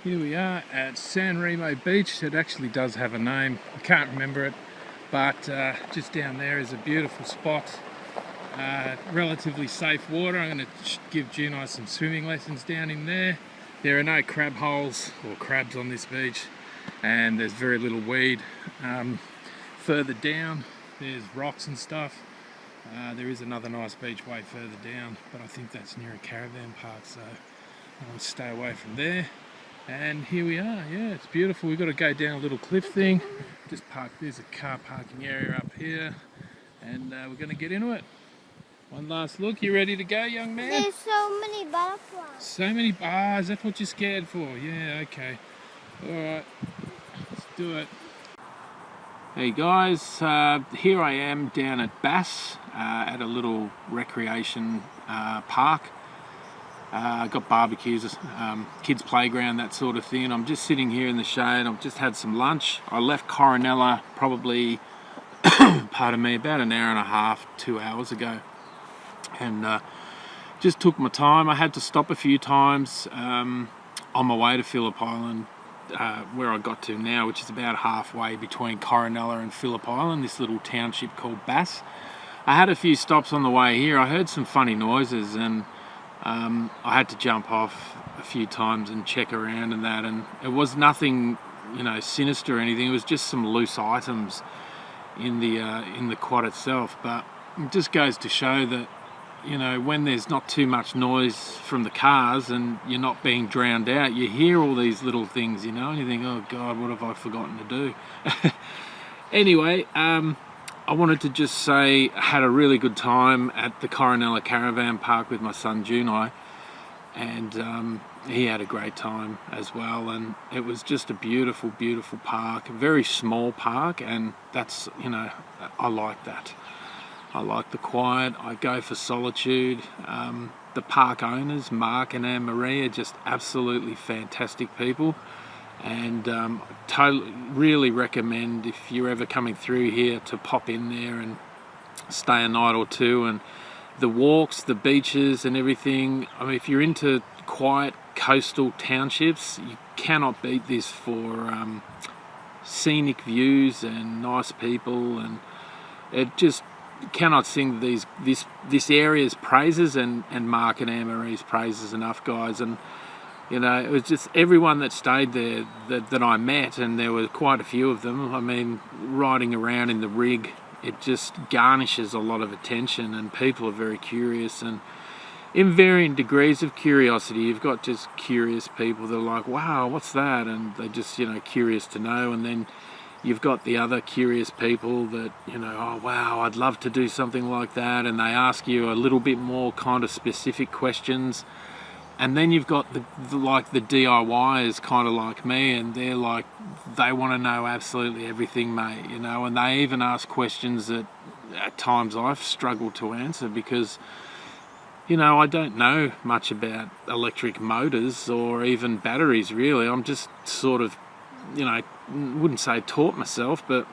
Here we are at San Remo Beach. It actually does have a name, I can't remember it, but just down there is a beautiful spot. Relatively safe water. I'm going to give Junai some swimming lessons down in there. There are no crab holes or crabs on this beach, and there's very little weed. Further down there's rocks and stuff. There is another nice beach way further down, but I think that's near a caravan park, so I'll stay away from there. And here we are. Yeah, it's beautiful. We've got to go down a little cliff thing. Just park. There's a car parking area up here, and we're going to get into it. One last look. You ready to go, young man? There's so many butterflies. So many bars. That's what you're scared for. Yeah. Okay. All right. Let's do it. Hey guys, here I am down at Bass at a little recreation park. Got barbecues, kids playground, that sort of thing. I'm just sitting here in the shade. I've just had some lunch. I left Corinella probably, pardon me, about an hour and a half, 2 hours ago, and just took my time. I had to stop a few times on my way to Phillip Island, where I got to now, which is about halfway between Corinella and Phillip Island, this little township called Bass. I had a few stops on the way here. I heard some funny noises, and I had to jump off a few times and check around and that, and it was nothing, sinister or anything. It was just some loose items in the quad itself. But it just goes to show that, when there's not too much noise from the cars and you're not being drowned out, you hear all these little things, and you think, oh God, what have I forgotten to do? Anyway, I wanted to just say I had a really good time at the Corinella Caravan Park with my son Junai, and he had a great time as well. And it was just a beautiful, beautiful park, a very small park, and that's, I like that. I like the quiet. I go for solitude. The park owners, Mark and Anne-Marie, are just absolutely fantastic people. And really recommend, if you're ever coming through here, to pop in there and stay a night or two. And the walks, the beaches and everything, I mean, if you're into quiet coastal townships, you cannot beat this for scenic views and nice people. And it just cannot sing this area's praises and Mark and Anne-Marie's praises enough, guys. And it was just everyone that stayed there that I met, and there were quite a few of them. I mean, riding around in the rig, it just garnishes a lot of attention, and people are very curious, and in varying degrees of curiosity. You've got just curious people that are like, wow, what's that? And they're just, curious to know. And then you've got the other curious people that, oh wow, I'd love to do something like that. And they ask you a little bit more kind of specific questions. And then you've got the DIYers, kind of like me, and they're like, they want to know absolutely everything, mate, and they even ask questions that at times I've struggled to answer because, I don't know much about electric motors or even batteries, really. I'm just sort of, wouldn't say taught myself, but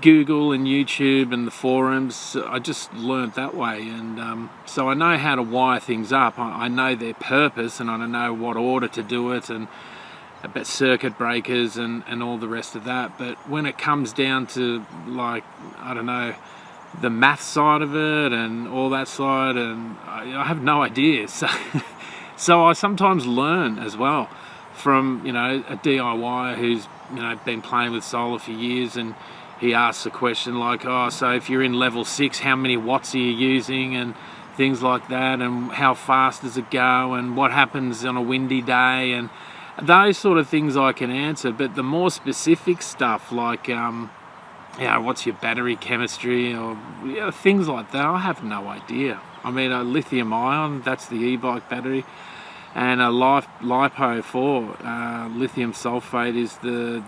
Google and YouTube and the forums, I just learned that way. And so I know how to wire things up. I know their purpose, and I know what order to do it, and about circuit breakers and all the rest of that. But when it comes down to, the math side of it and all that side, and I have no idea. So I sometimes learn as well from, a DIYer who's, been playing with solar for years, and he asks a question like, oh, so if you're in level 6, how many watts are you using, and things like that, and how fast does it go, and what happens on a windy day, and those sort of things I can answer. But the more specific stuff like, what's your battery chemistry, or things like that, I have no idea. I mean, a lithium ion, that's the e-bike battery, and a LiPo 4 lithium sulfate is the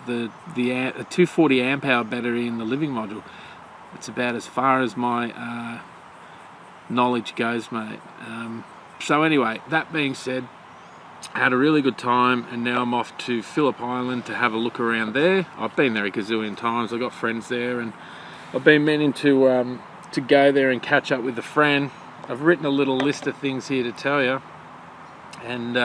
240 amp hour battery in the living module. It's about as far as my knowledge goes, mate. So anyway, that being said, I had a really good time, and now I'm off to Phillip Island to have a look around there. I've been there a gazillion times. I've got friends there, and I've been meaning to go there and catch up with a friend. I've written a little list of things here to tell you, and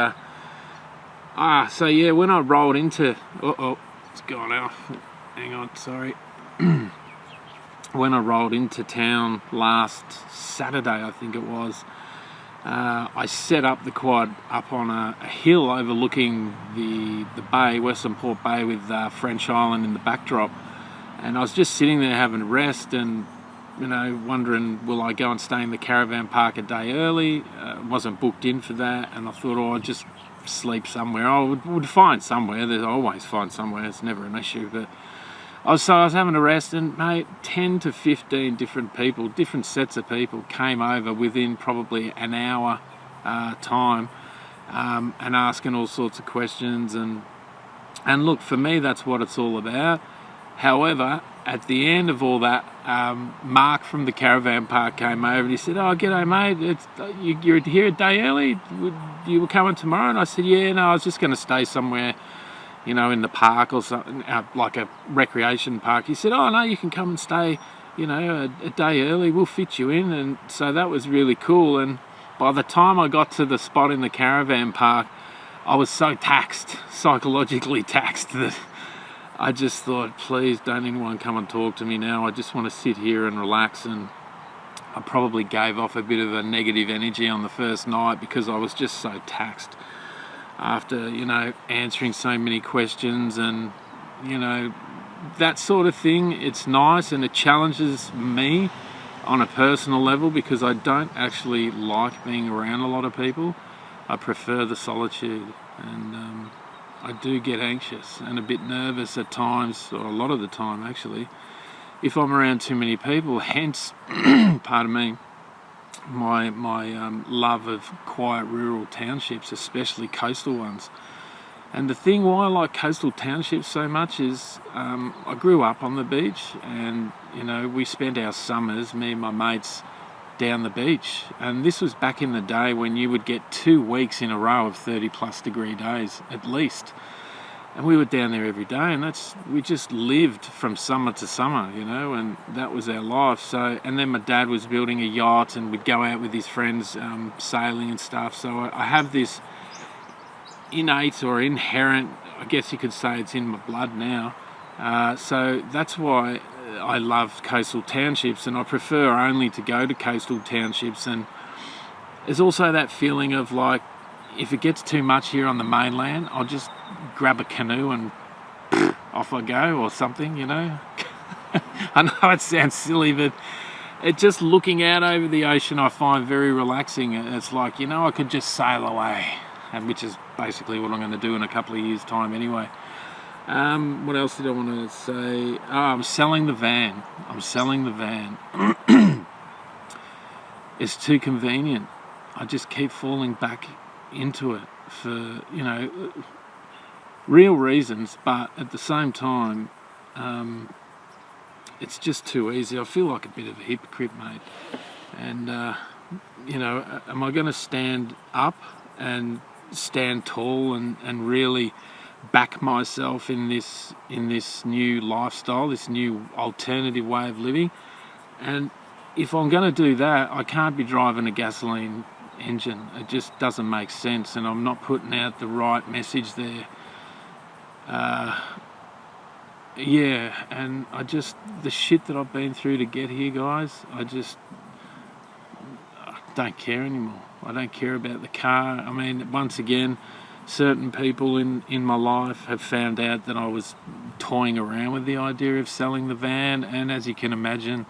So yeah, when I rolled into... it's gone off. Hang on, sorry. When I rolled into town last Saturday, I think it was, I set up the quad up on a hill overlooking the bay, Western Port Bay, with French Island in the backdrop. And I was just sitting there having a rest and, wondering, will I go and stay in the caravan park a day early? Wasn't booked in for that, and I thought, I'd just sleep somewhere. I would find somewhere. I always find somewhere. It's never an issue. But I was having a rest, and mate, 10 to 15 different people, different sets of people, came over within probably an hour time, and asking all sorts of questions. And look, for me, that's what it's all about. However, at the end of all that, Mark from the caravan park came over and he said, "Oh, g'day mate, you're here a day early? You were coming tomorrow?" And I said, "Yeah, no, I was just going to stay somewhere, in the park or something, like a recreation park." He said, "Oh no, you can come and stay, a day early, we'll fit you in." And so that was really cool. And by the time I got to the spot in the caravan park, I was so taxed, psychologically taxed, that I just thought, please don't anyone come and talk to me now. I just want to sit here and relax. And I probably gave off a bit of a negative energy on the first night because I was just so taxed after, answering so many questions and, that sort of thing. It's nice and it challenges me on a personal level because I don't actually like being around a lot of people. I prefer the solitude, and I do get anxious and a bit nervous at times, or a lot of the time actually, if I'm around too many people. Hence, pardon me, my love of quiet rural townships, especially coastal ones. And the thing why I like coastal townships so much is I grew up on the beach, and we spent our summers, me and my mates, down the beach. And this was back in the day when you would get 2 weeks in a row of 30 plus degree days at least, and we were down there every day, and we just lived from summer to summer, and that was our life. So, and then my dad was building a yacht, and we'd go out with his friends sailing and stuff. So I have this innate or inherent, I guess you could say it's in my blood now. So that's why I love coastal townships, and I prefer only to go to coastal townships. And there's also that feeling of like, if it gets too much here on the mainland, I'll just grab a canoe and off I go, or something, I know it sounds silly, but it just looking out over the ocean I find very relaxing. It's like, I could just sail away, and which is basically what I'm going to do in a couple of years' time anyway. What else did I want to say? I'm selling the van. It's too convenient. I just keep falling back into it for, real reasons, but at the same time, it's just too easy. I feel like a bit of a hypocrite, mate. And, am I going to stand up and stand tall and really back myself in this new lifestyle, this new alternative way of living? And if I'm going to do that, I can't be driving a gasoline engine. It just doesn't make sense, and I'm not putting out the right message there. And the shit that I've been through to get here, guys, I don't care anymore. I don't care about the car. I mean, once again, certain people in my life have found out that I was toying around with the idea of selling the van, and as you can imagine,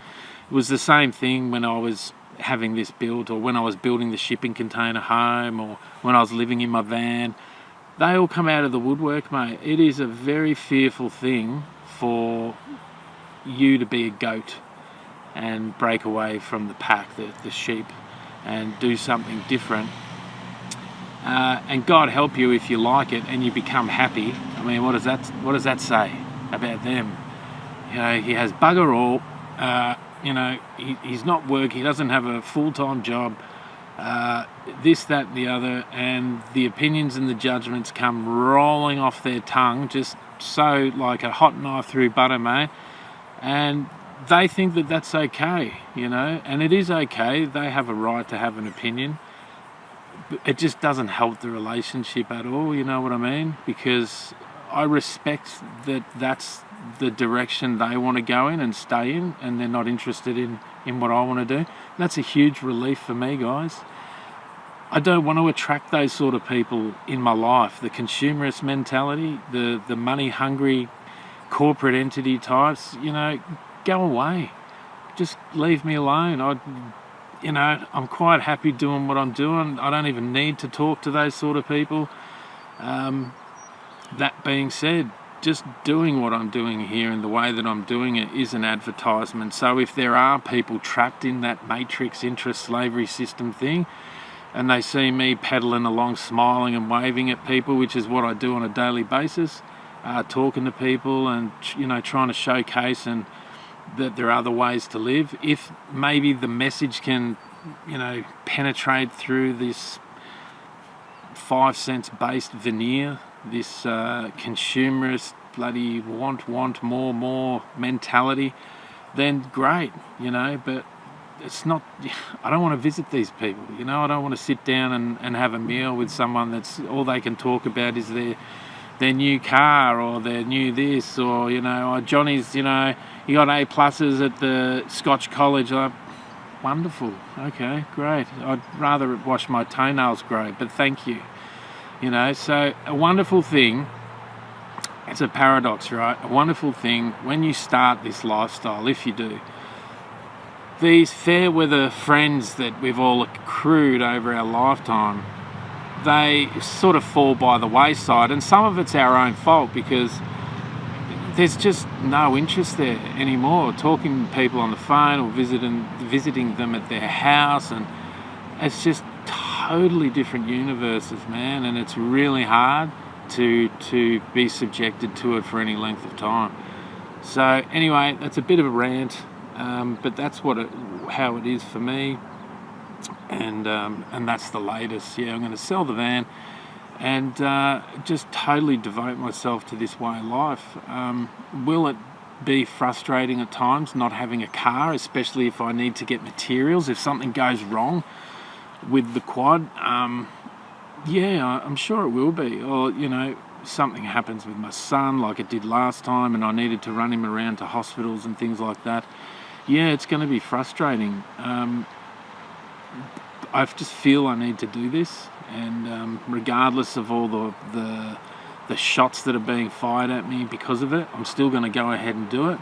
it was the same thing when I was having this built, or when I was building the shipping container home, or when I was living in my van. They all come out of the woodwork, mate. It is a very fearful thing for you to be a goat and break away from the pack, the sheep, and do something different. And God help you if you like it and you become happy. I mean, what does that say about them? He has bugger all. He's not working. He doesn't have a full-time job. This, that, and the other, and the opinions and the judgments come rolling off their tongue, just so like a hot knife through butter, mate. And they think that that's okay, and it is okay. They have a right to have an opinion. it just doesn't help the relationship at all, you know what I mean? Because I respect that that's the direction they want to go in and stay in, and they're not interested in what I want to do. That's a huge relief for me, guys. I don't want to attract those sort of people in my life. The consumerist mentality, the money-hungry corporate entity types, you know, go away. Just leave me alone. I'm quite happy doing what I'm doing. I don't even need to talk to those sort of people. That being said, just doing what I'm doing here and the way that I'm doing it is an advertisement. So if there are people trapped in that matrix interest slavery system thing, and they see me pedaling along, smiling and waving at people, which is what I do on a daily basis, talking to people and, you know, trying to showcase and that there are other ways to live. If maybe the message can, you know, penetrate through this 5 cents based veneer, this consumerist bloody want more mentality, then great, you know, but it's not, I don't want to visit these people, you know. I don't want to sit down and have a meal with someone that's all they can talk about is their new car or their new this, or, you know, oh, Johnny's, you know, he got A pluses at the Scotch College. Wonderful, okay, great. I'd rather wash my toenails grow, but thank you. You know, so a wonderful thing, it's a paradox, right? A wonderful thing when you start this lifestyle, if you do, these fair weather friends that we've all accrued over our lifetime, they sort of fall by the wayside, and some of it's our own fault because there's just no interest there anymore. Talking to people on the phone or visiting them at their house, and it's just totally different universes, man, and it's really hard to be subjected to it for any length of time. So anyway, that's a bit of a rant, but that's how it is for me, and that's the latest. Yeah, I'm going to sell the van and just totally devote myself to this way of life. Will it be frustrating at times not having a car, especially if I need to get materials, if something goes wrong with the quad? Yeah, I'm sure it will be. Or, you know, something happens with my son like it did last time and I needed to run him around to hospitals and things like that. Yeah, it's going to be frustrating. I just feel I need to do this, and regardless of all the shots that are being fired at me because of it, I'm still going to go ahead and do it.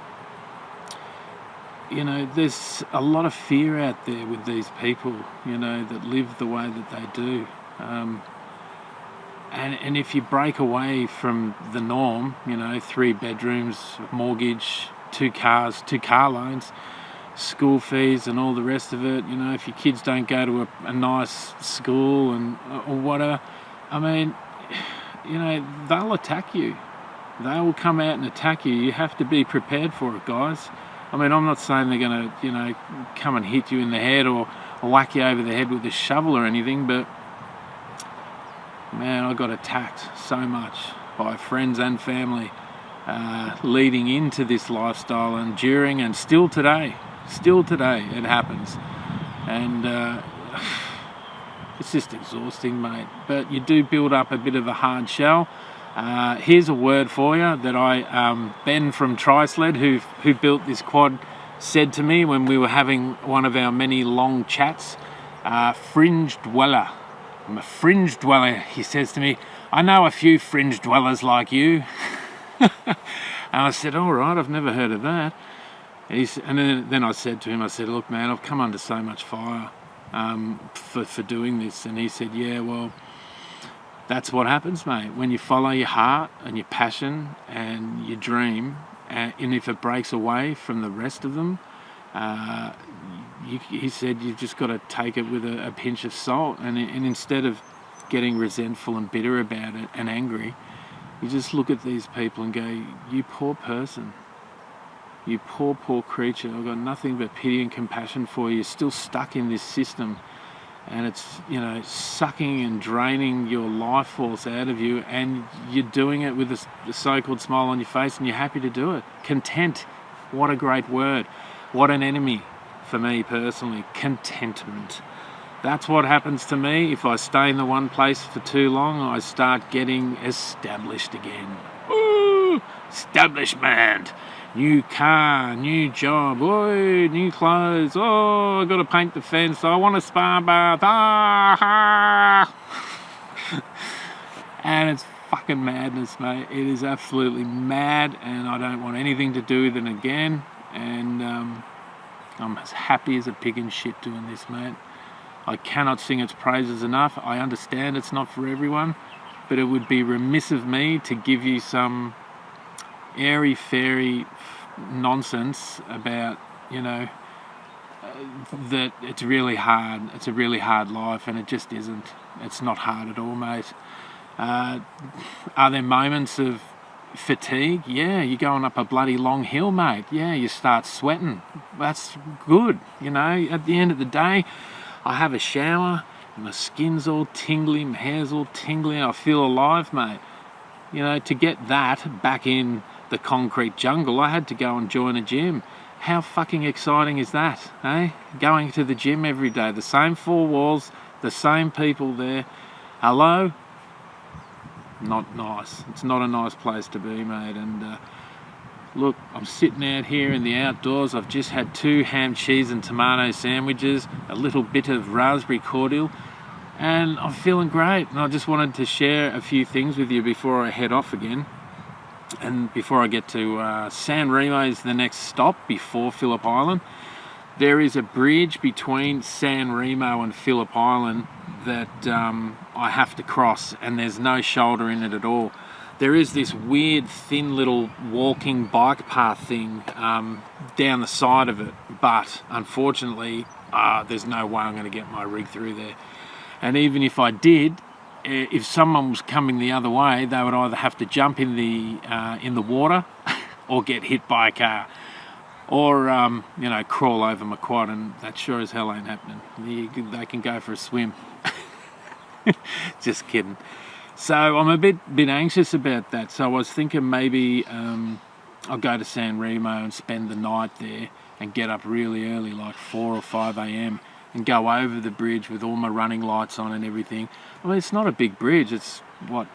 You know, there's a lot of fear out there with these people, you know, that live the way that they do. And if you break away from the norm, you know, 3 bedrooms, mortgage, 2 cars, 2 car loans, school fees and all the rest of it, you know, if your kids don't go to a nice school and or whatever, I mean, you know, they'll attack you. They will come out and attack you. You have to be prepared for it, guys. I mean, I'm not saying they're going to, you know, come and hit you in the head or whack you over the head with a shovel or anything, but man, I got attacked so much by friends and family leading into this lifestyle and during, and still today it happens. And it's just exhausting, mate. But you do build up a bit of a hard shell. Here's a word for you that Ben from Trisled, who built this quad, said to me when we were having one of our many long chats. Fringe dweller. I'm a fringe dweller, he says to me. I know a few fringe dwellers like you. And I said, all right, I've never heard of that. And then I said to him, I said, look, man, I've come under so much fire for doing this. And he said, yeah, well, that's what happens, mate. When you follow your heart and your passion and your dream, and if it breaks away from the rest of them, he said you've just got to take it with a pinch of salt. And instead of getting resentful and bitter about it and angry, you just look at these people and go, you poor person. You poor creature. I've got nothing but pity and compassion for you. You're still stuck in this system. And it's, you know, sucking and draining your life force out of you, and you're doing it with a so-called smile on your face, and you're happy to do it. Content. What a great word. What an enemy for me personally. Contentment. That's what happens to me. If I stay in the one place for too long, I start getting established again. Ooh, establishment. New car, new job, oi, new clothes. Oh, I got to paint the fence. I want a spa bath. And it's fucking madness, mate. It is absolutely mad, and I don't want anything to do with it again. And I'm as happy as a pig in shit doing this, mate. I cannot sing its praises enough. I understand it's not for everyone, but it would be remiss of me to give you some airy-fairy nonsense about, that it's really hard. It's a really hard life, and it just isn't. It's not hard at all, mate. Are there moments of fatigue? Yeah, you're going up a bloody long hill, mate. Yeah, you start sweating. That's good, At the end of the day, I have a shower, my skin's all tingly, my hair's all tingly, I feel alive, mate. To get that back in the concrete jungle, I had to go and join a gym. How fucking exciting is that, eh? Going to the gym every day, the same four walls, the same people there. Hello? Not nice. It's not a nice place to be, mate. And look, I'm sitting out here in the outdoors. I've just had 2 ham, cheese and tomato sandwiches, a little bit of raspberry cordial, and I'm feeling great. And I just wanted to share a few things with you before I head off again. And before I get to San Remo is the next stop before Phillip Island. There is a bridge between San Remo and Phillip Island that I have to cross, and there's no shoulder in it at all. There is this weird thin little walking bike path thing down the side of it, but unfortunately there's no way I'm going to get my rig through there. And even if I did, if someone was coming the other way, they would either have to jump in the water or get hit by a car, or crawl over my quad, and that sure as hell ain't happening. They can go for a swim. Just kidding. So I'm a bit anxious about that. So I was thinking maybe I'll go to San Remo and spend the night there and get up really early, like 4 or 5 a.m, and go over the bridge with all my running lights on and everything. I mean, it's not a big bridge. It's,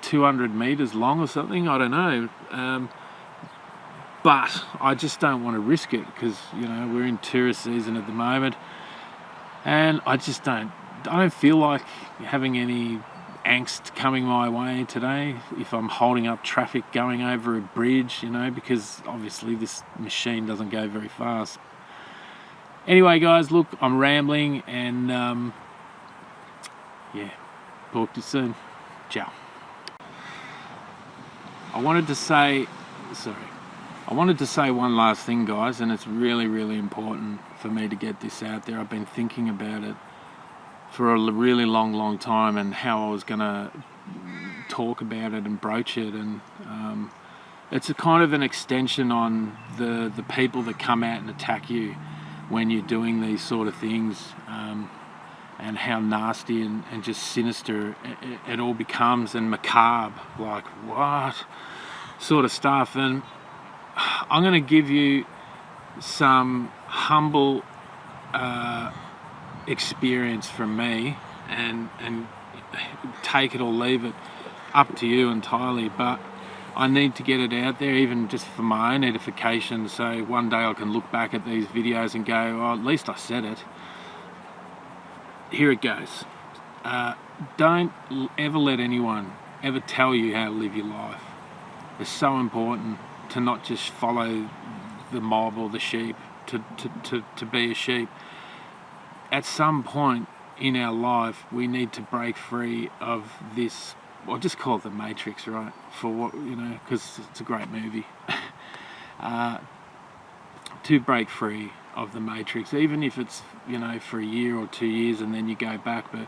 200 metres long or something? I don't know. But I just don't want to risk it because, we're in tourist season at the moment. And I don't feel like having any angst coming my way today if I'm holding up traffic going over a bridge, because obviously this machine doesn't go very fast. Anyway, guys, look, I'm rambling, and talk to you soon. Ciao. I wanted to say one last thing, guys, and it's really, really important for me to get this out there. I've been thinking about it for a really long time, and how I was going to talk about it and broach it, and it's a kind of an extension on the people that come out and attack you when you're doing these sort of things, and how nasty and just sinister it all becomes, and macabre, like what sort of stuff. And I'm going to give you some humble experience from me, and take it or leave it, up to you entirely, but I need to get it out there, even just for my own edification, so one day I can look back at these videos and go, oh, at least I said it. Here it goes. Don't ever let anyone ever tell you how to live your life. It's so important to not just follow the mob or the sheep, to be a sheep. At some point in our life, we need to break free of this, I'll just call it the Matrix, right? For what, because it's a great movie. To break free of the Matrix, even if it's, for a year or 2 years and then you go back, but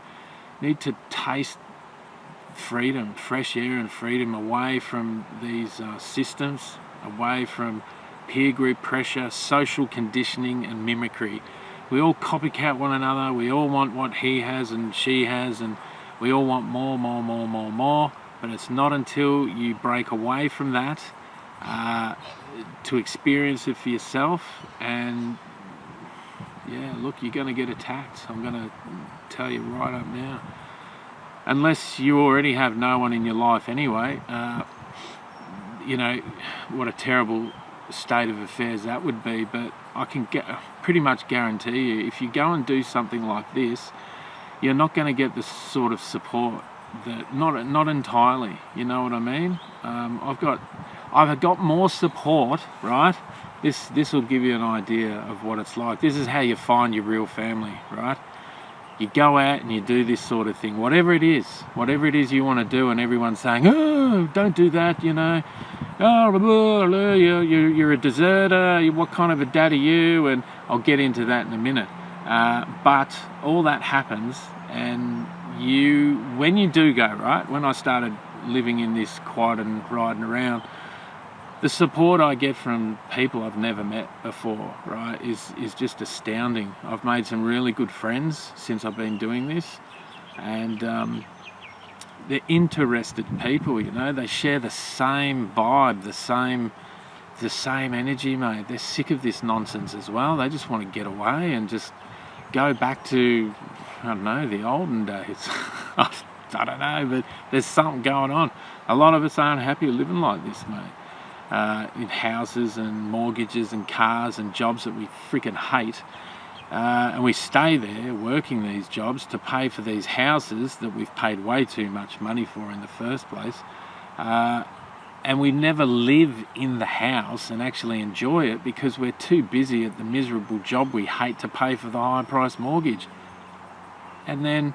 need to taste freedom, fresh air and freedom, away from these systems, away from peer group pressure, social conditioning and mimicry. We all copycat one another, we all want what he has and she has, and we all want more, but it's not until you break away from that to experience it for yourself and Yeah, look, you're going to get attacked. I'm going to tell you right up now. Unless you already have no one in your life anyway, you know, what a terrible state of affairs that would be. But I can pretty much guarantee you, if you go and do something like this, you're not going to get the sort of support that, not entirely, you know what I mean? I've got more support, right? This will give you an idea of what it's like. This is how you find your real family, right? You go out and you do this sort of thing, whatever it is you want to do, and everyone's saying, oh, don't do that, you know. Oh, blah, blah, you're a deserter, what kind of a dad are you? And I'll get into that in a minute. But all that happens, and when you do go, right, when I started living in this quiet and riding around, the support I get from people I've never met before, right, is just astounding. I've made some really good friends since I've been doing this, and they're interested people, you know. They share the same vibe, the same energy, mate. They're sick of this nonsense as well. They just want to get away and just go back to, I don't know, the olden days. I don't know, but there's something going on. A lot of us aren't happy living like this, mate. In houses and mortgages and cars and jobs that we freaking hate, and we stay there working these jobs to pay for these houses that we've paid way too much money for in the first place, and we never live in the house and actually enjoy it because we're too busy at the miserable job we hate to pay for the high price mortgage. And then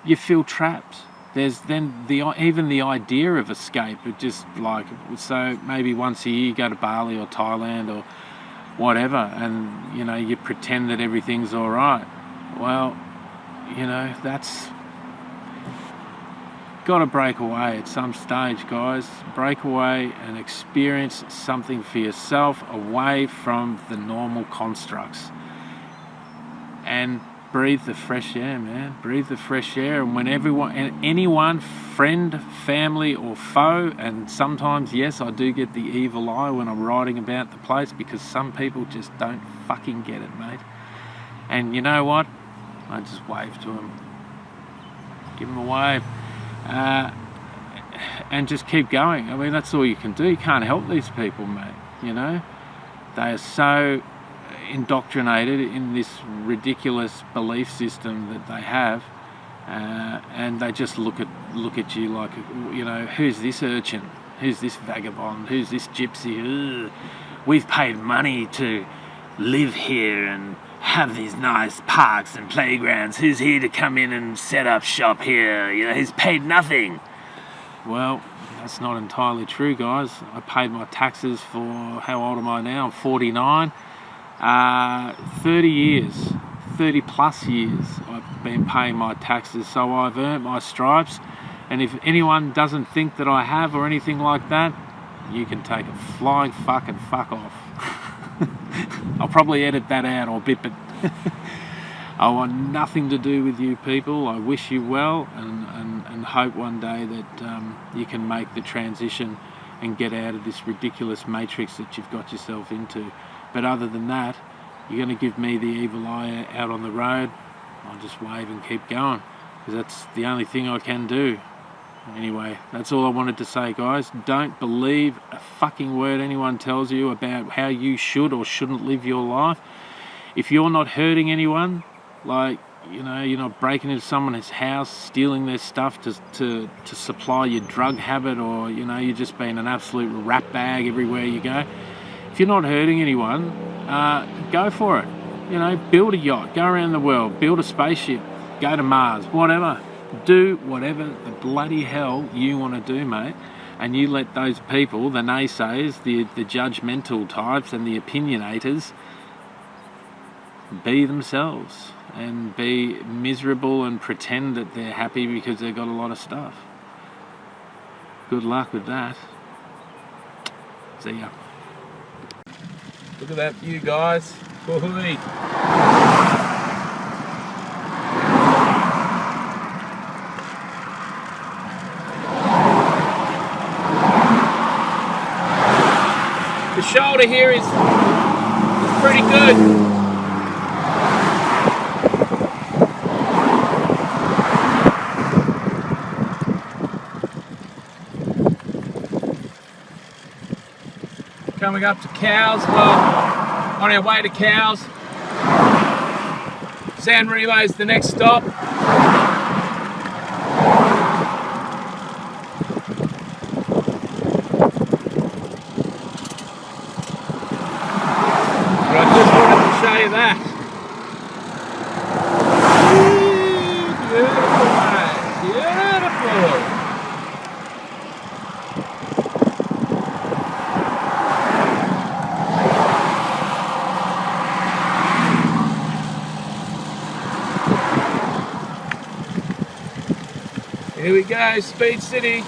you feel trapped. There's then even the idea of escape. It just like, so maybe once a year you go to Bali or Thailand or whatever, and you know, you pretend that everything's all right. Well, you know, that's got to break away at some stage, guys. Break away and experience something for yourself away from the normal constructs, and breathe the fresh air, man. Breathe the fresh air. And when anyone, friend, family or foe, and sometimes, yes, I do get the evil eye when I'm writing about the place, because some people just don't fucking get it, mate. And you know what? I just wave to them. Give them a wave. And just keep going. I mean, that's all you can do. You can't help these people, mate. You know? They are so indoctrinated in this ridiculous belief system that they have, and they just look at you like, you know, who's this urchin, who's this vagabond, who's this gypsy? Ugh. We've paid money to live here and have these nice parks and playgrounds. Who's here to come in and set up shop here? You know, who's paid nothing. Well, that's not entirely true, guys. I paid my taxes for, how old am I now? I'm 49. 30 plus years I've been paying my taxes, so I've earned my stripes. And if anyone doesn't think that I have or anything like that, you can take a flying fuck and fuck off. I'll probably edit that out or bit, but I want nothing to do with you people. I wish you well, and hope one day that you can make the transition and get out of this ridiculous matrix that you've got yourself into. But other than that, you're going to give me the evil eye out on the road, I'll just wave and keep going, because that's the only thing I can do. Anyway, that's all I wanted to say, guys. Don't believe a fucking word anyone tells you about how you should or shouldn't live your life. If you're not hurting anyone, like, you know, you're not breaking into someone's house, stealing their stuff to supply your drug habit, or, you know, you're just being an absolute rat bag everywhere you go. If you're not hurting anyone, go for it. You know, build a yacht, go around the world, build a spaceship, go to Mars, whatever. Do whatever the bloody hell you want to do, mate. And you let those people, the naysayers, the judgmental types and the opinionators, be themselves and be miserable and pretend that they're happy because they've got a lot of stuff. Good luck with that. See ya. Look at that view, guys. Woo-hoo-wee. The shoulder here is pretty good. Coming up to Cows, well, on our way to Cows. San Remo is the next stop. But I just wanted to show you that. Beautiful, mate. Beautiful. Here we go, Speed City.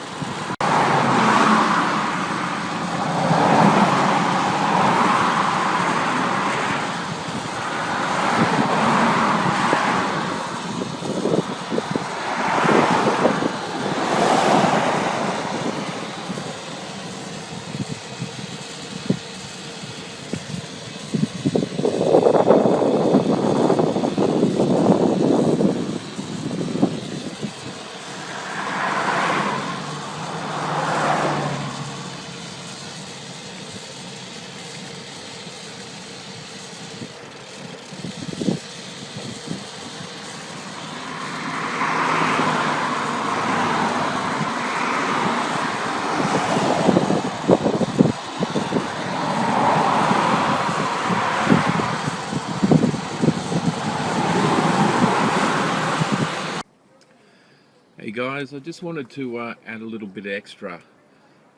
Hey guys, I just wanted to add a little bit extra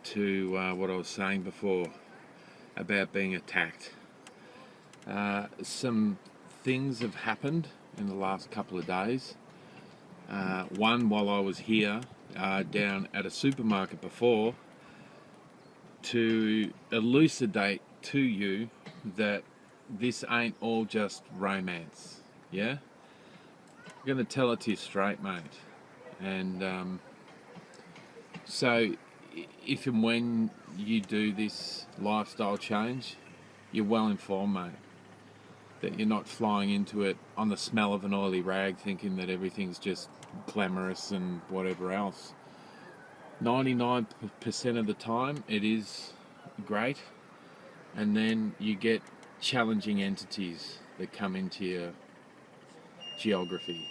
to what I was saying before about being attacked. Some things have happened in the last couple of days. One, while I was here down at a supermarket before, to elucidate to you that this ain't all just romance, yeah? I'm going to tell it to you straight, mate. And so if and when you do this lifestyle change, you're well informed, mate, that you're not flying into it on the smell of an oily rag thinking that everything's just glamorous and whatever else. 99% of the time it is great, and then you get challenging entities that come into your geography.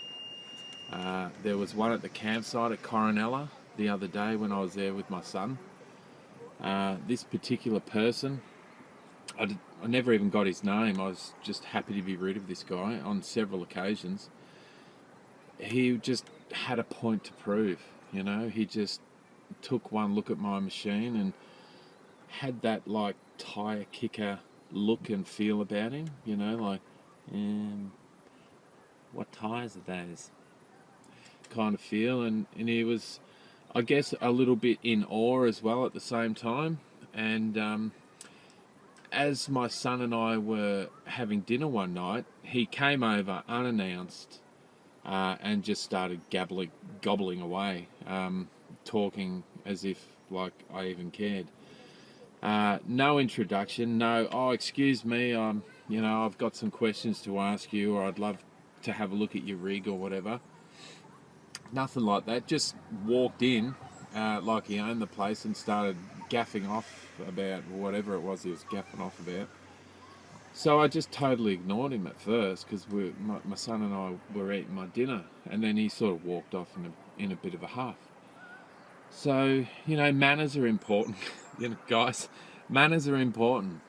There was one at the campsite at Corinella the other day when I was there with my son. This particular person, I never even got his name. I was just happy to be rid of this guy on several occasions. He just had a point to prove, you know. He just took one look at my machine and had that like tire kicker look and feel about him, you know, like, what tires are those? Kind of feel, and he was, I guess, a little bit in awe as well at the same time. And as my son and I were having dinner one night, he came over unannounced and just started gobbling away, talking as if like I even cared. No introduction, no, oh, excuse me, you know, I've got some questions to ask you, or I'd love to have a look at your rig or whatever. Nothing like that. Just walked in like he owned the place and started gaffing off about whatever it was he was gaffing off about. So I just totally ignored him at first because my son and I were eating my dinner, and then he sort of walked off in a bit of a huff. So, you know, manners are important. You know, guys, manners are important.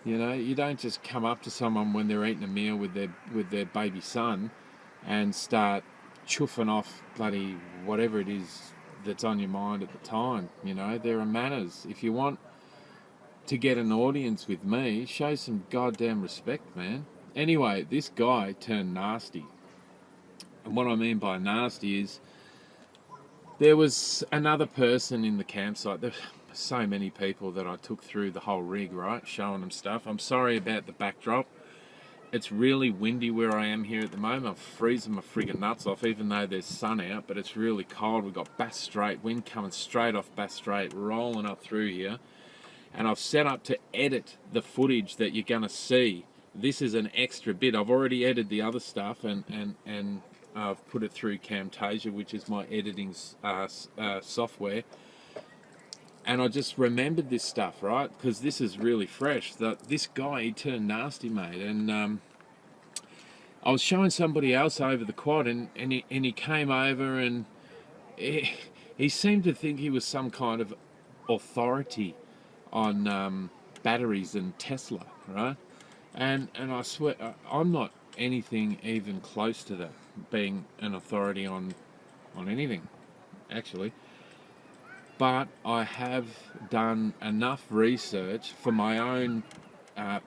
You know, you don't just come up to someone when they're eating a meal with their baby son and start chuffing off bloody whatever it is that's on your mind at the time. You know, there are manners. If you want to get an audience with me, show some goddamn respect, man. Anyway, this guy turned nasty. And what I mean by nasty is there was another person in the campsite. There's so many people that I took through the whole rig, right, showing them stuff. I'm sorry about the backdrop. It's really windy where I am here at the moment. I'm freezing my friggin' nuts off, even though there's sun out, but it's really cold. We've got Bass Strait, wind coming straight off Bass Strait, rolling up through here. And I've set up to edit the footage that you're going to see. This is an extra bit. I've already edited the other stuff, and I've put it through Camtasia, which is my editing software. And I just remembered this stuff, right? Because this is really fresh. That this guy, he turned nasty, mate. And I was showing somebody else over the quad, and he came over, and he seemed to think he was some kind of authority on batteries and Tesla, right? And I swear, I'm not anything even close to that, being an authority on anything, actually. But I have done enough research for my own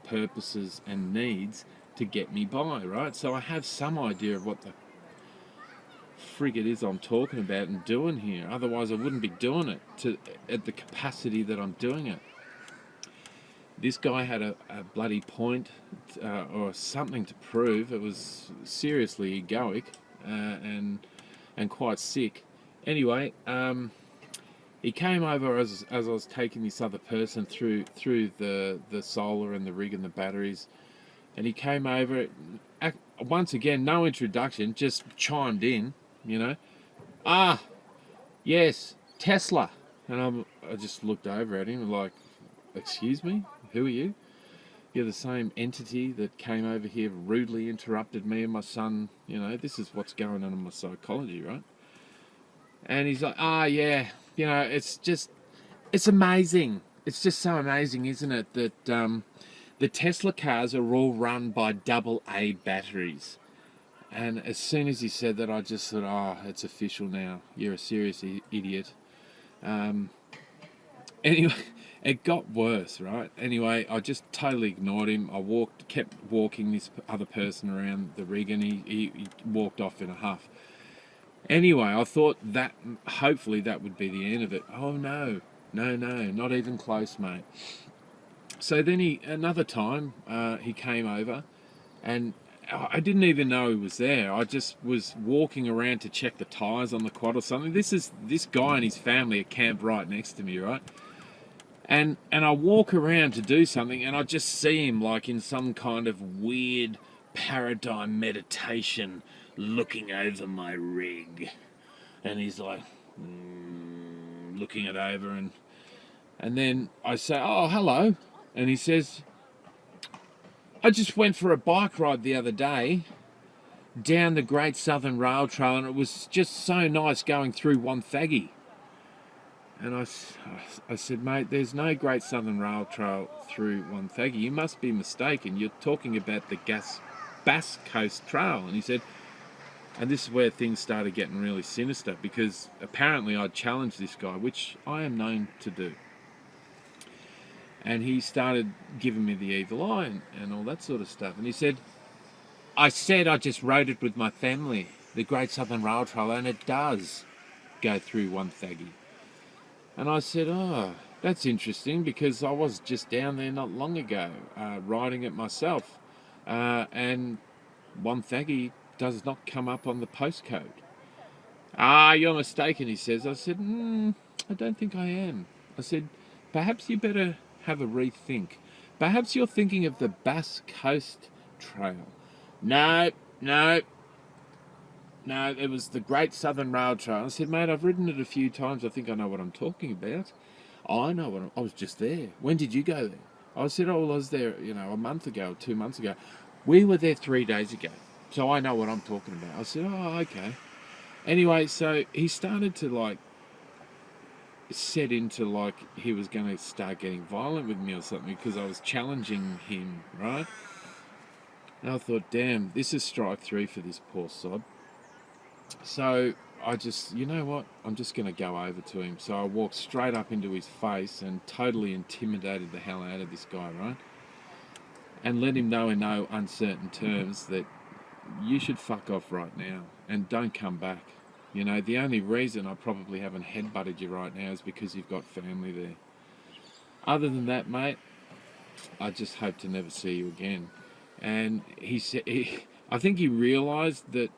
purposes and needs to get me by, right? So I have some idea of what the frig it is I'm talking about and doing here. Otherwise, I wouldn't be doing it at the capacity that I'm doing it. This guy had a bloody point or something to prove. It was seriously egoic and quite sick. Anyway, he came over as I was taking this other person through the solar and the rig and the batteries, and he came over. Once again, no introduction, just chimed in, you know. Ah, yes, Tesla. And I just looked over at him like, excuse me, who are you? You're the same entity that came over here, rudely interrupted me and my son. You know, this is what's going on in my psychology, right? And he's like, yeah, you know, it's amazing. It's just so amazing, isn't it, that the Tesla cars are all run by AA batteries. And as soon as he said that, I just thought, it's official now. You're a serious idiot. Anyway, it got worse, right? Anyway, I just totally ignored him. I kept walking this other person around the rig, and he walked off in a huff. Anyway, I thought that hopefully that would be the end of it. Oh no, not even close, mate. So then another time, he came over, and I didn't even know he was there. I just was walking around to check the tyres on the quad or something. This guy and his family are camped right next to me, right? And I walk around to do something, and I just see him like in some kind of weird paradigm meditation, looking over my rig. And he's like, looking it over, and then I say, oh, hello. And he says, I just went for a bike ride the other day down the Great Southern Rail Trail, and it was just so nice going through Wonthaggi. And I said, mate, there's no Great Southern Rail Trail through Wonthaggi. You must be mistaken. You're talking about the Bass Coast Trail. And he said, and this is where things started getting really sinister, because apparently I'd challenged this guy, which I am known to do. And he started giving me the evil eye and all that sort of stuff. And he said, I just rode it with my family, the Great Southern Rail Trail, and it does go through Wonthaggi. And I said, that's interesting, because I was just down there not long ago, riding it myself. And Wonthaggi does not come up on the postcode. You're mistaken, he says. I said, I don't think I am. I said, perhaps you better have a rethink. Perhaps you're thinking of the Bass Coast Trail. No, it was the Great Southern Rail Trail. I said, mate, I've ridden it a few times. I think I know what I'm talking about. I know I was just there. When did you go there? I said, I was there, a month ago or 2 months ago. We were there 3 days ago. So I know what I'm talking about. I said, okay. Anyway, so he started to set into he was going to start getting violent with me or something, because I was challenging him, right? And I thought, damn, this is strike 3 for this poor sod. So I just, you know what, I'm just going to go over to him. So I walked straight up into his face and totally intimidated the hell out of this guy, right? And let him know in no uncertain terms that you should fuck off right now and don't come back. The only reason I probably haven't headbutted you right now is because you've got family there. Other than that, mate, I just hope to never see you again. And he said, I think he realised that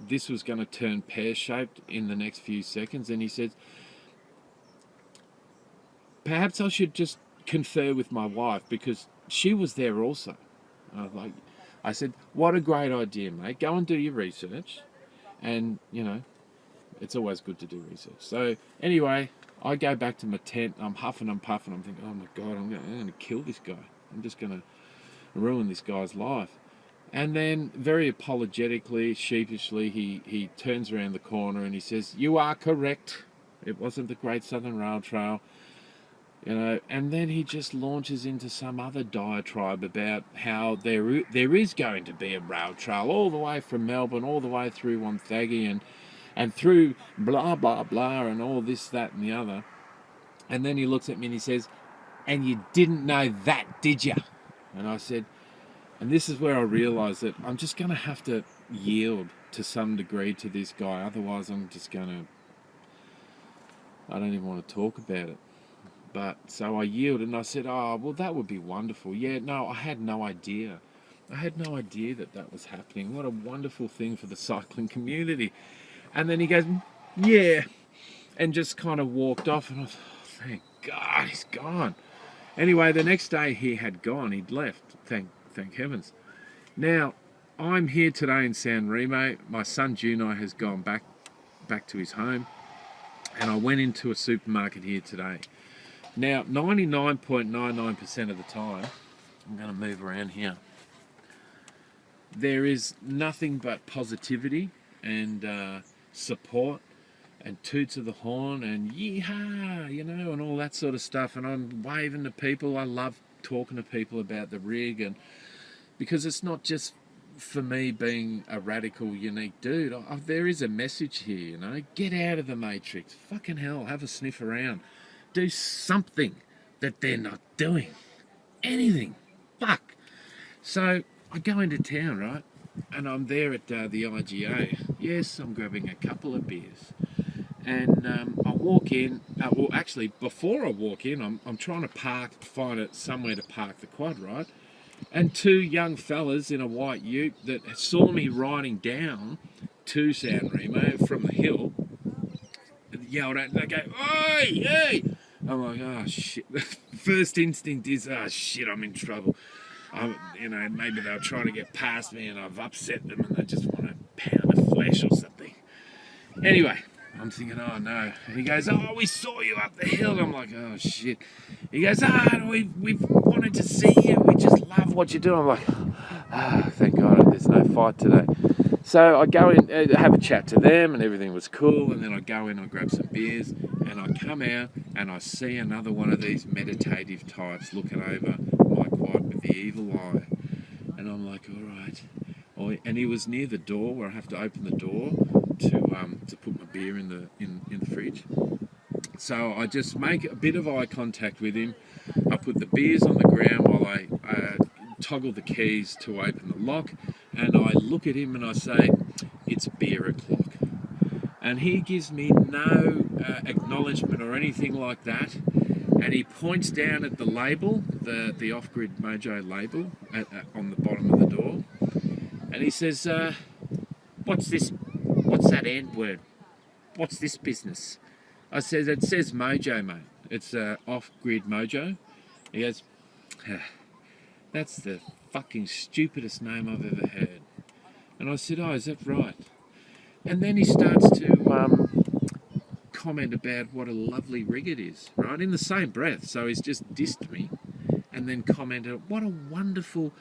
this was going to turn pear-shaped in the next few seconds, and he said, perhaps I should just confer with my wife, because she was there also. I said, what a great idea, mate. Go and do your research, and, it's always good to do research. So anyway, I go back to my tent. I'm huffing and puffing. I'm thinking, oh my God, I'm going to kill this guy. I'm just going to ruin this guy's life. And then very apologetically, sheepishly, he turns around the corner and he says, "You are correct. It wasn't the Great Southern Rail Trail." You know, and then he just launches into some other diatribe about how there is going to be a rail trail all the way from Melbourne, all the way through Wonthaggi and through blah, blah, blah, and all this, that, and the other. And then he looks at me and he says, "And you didn't know that, did you?" And I said, and this is where I realised that I'm just going to have to yield to some degree to this guy. Otherwise, I'm just going to, I don't even want to talk about it. But so I yielded and I said, "Oh, well, that would be wonderful." Yeah, no, I had no idea. I had no idea that was happening. What a wonderful thing for the cycling community. And then he goes, "Yeah," and just kind of walked off. And I thought, oh, thank God, he's gone. Anyway, the next day he had gone. He'd left. Thank heavens. Now, I'm here today in San Remo. My son Junai has gone back to his home. And I went into a supermarket here today. Now, 99.99% of the time, I'm going to move around here, there is nothing but positivity and support and toots of the horn and yeehaw, you know, and all that sort of stuff. And I'm waving to people. I love talking to people about the rig, and because it's not just for me being a radical, unique dude. There is a message here, you know. Get out of the matrix. Fucking hell, have a sniff around. Do something that they're not doing. Anything. Fuck. So I go into town, right? And I'm there at the IGA. Yes, I'm grabbing a couple of beers. And I walk in. Well, actually, before I walk in, I'm trying to find somewhere to park the quad, right? And two young fellas in a white ute that saw me riding down to San Remo from the hill yelled at, and they go, "Oi, hey!" I'm like, oh shit. The first instinct is, oh shit, I'm in trouble. You know, maybe they're trying to get past me and I've upset them and they just want a pound of flesh or something. Anyway, I'm thinking, oh no. And he goes, "Oh, we saw you up the hill." I'm like, oh shit. He goes, we've wanted to see you. We just love what you do. I'm like, thank God there's no fight today. So I go in, have a chat to them, and everything was cool. And then I go in, I grab some beers, and I come out, and I see another one of these meditative types looking over my quad with the evil eye. And I'm like, all right. And he was near the door where I have to open the door to put my beer in the fridge. So I just make a bit of eye contact with him. I put the beers on the ground while I toggle the keys to open the lock, and I look at him and I say, "It's beer o'clock." And he gives me no acknowledgement or anything like that. And he points down at the label, the off-grid Mojo label on the bottom of the door. And he says, "What's this? What's that ant word? What's this business?" I said, "It says Mojo, mate. It's off-grid Mojo." He goes, "That's the fucking stupidest name I've ever heard." And I said, "Oh, is that right?" And then he starts to comment about what a lovely rig it is, right? In the same breath. So he's just dissed me and then commented, "What a wonderful,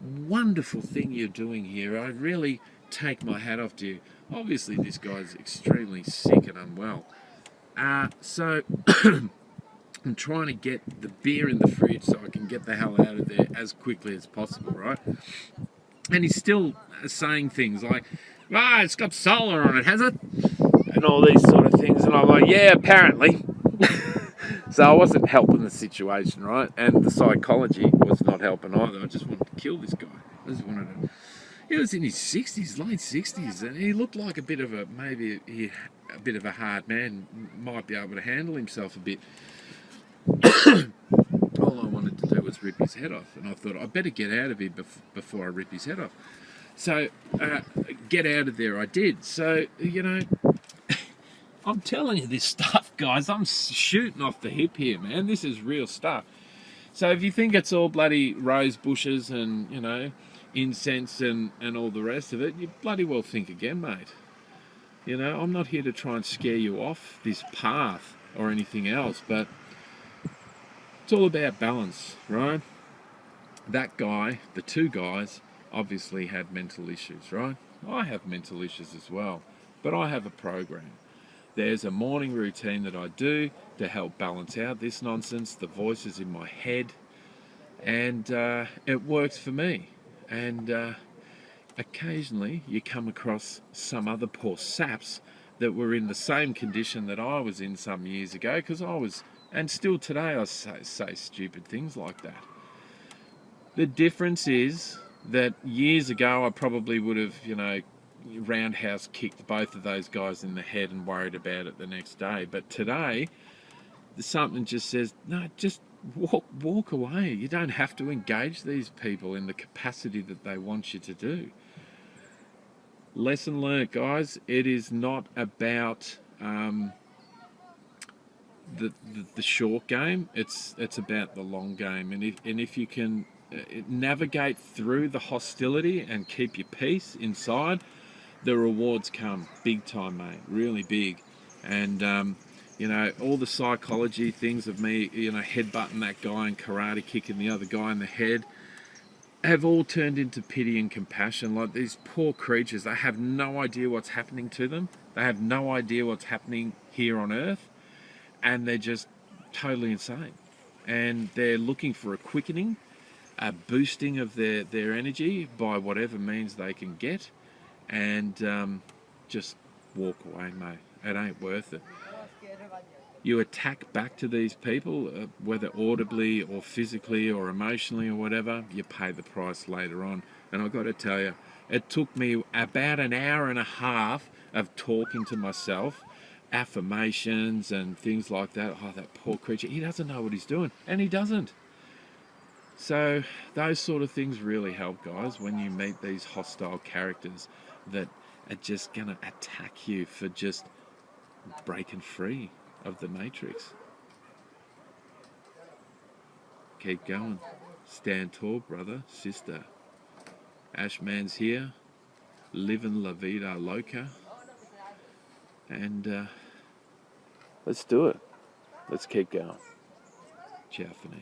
wonderful thing you're doing here. I really take my hat off to you." Obviously, this guy's extremely sick and unwell. So I'm trying to get the beer in the fridge so I can get the hell out of there as quickly as possible, right? And he's still saying things like, "It's got solar on it, has it?" And all these sort of things. And I'm like, "Yeah, apparently." So I wasn't helping the situation, right? And the psychology was not helping either. I just wanted to kill this guy. I just wanted to... He was in his 60s, late 60s, and he looked like a bit of a hard man, might be able to handle himself a bit. All I wanted to do was rip his head off, and I thought I better get out of here before I rip his head off. So get out of there I did. So, you know, I'm telling you this stuff, guys. I'm shooting off the hip here, man. This is real stuff. So if you think it's all bloody rose bushes and, you know, incense and all the rest of it, you bloody well think again, mate. You know, I'm not here to try and scare you off this path or anything else, but it's all about balance, right? That guy, the two guys, obviously had mental issues, right? I have mental issues as well, but I have a program. There's a morning routine that I do to help balance out this nonsense, the voices in my head, and it works for me. And occasionally you come across some other poor saps that were in the same condition that I was in some years ago, because I was, and still today I say stupid things like that. The difference is that years ago I probably would have, you know, roundhouse kicked both of those guys in the head and worried about it the next day. But today, something just says, no, just walk away. You don't have to engage these people in the capacity that they want you to do. Lesson learned, guys. It is not about the short game. It's about the long game. And if you can navigate through the hostility and keep your peace inside, the rewards come big time, mate. Really big. And you know, all the psychology things of me, you know, headbutting that guy and karate kicking the other guy in the head, have all turned into pity and compassion. Like, these poor creatures, they have no idea what's happening to them. They have no idea what's happening here on Earth, and they're just totally insane. And they're looking for a quickening, a boosting of their energy by whatever means they can get, and just walk away, mate. It ain't worth it. You attack back to these people, whether audibly or physically or emotionally or whatever, you pay the price later on. And I've got to tell you, it took me about an hour and a half of talking to myself, affirmations and things like that. Oh, that poor creature, he doesn't know what he's doing, and he doesn't. So those sort of things really help, guys, when you meet these hostile characters that are just going to attack you for just breaking free of the matrix. Keep going. Stand tall, brother, sister. Ashman's here, living la vida loca. And let's do it. Let's keep going. Ciao for now.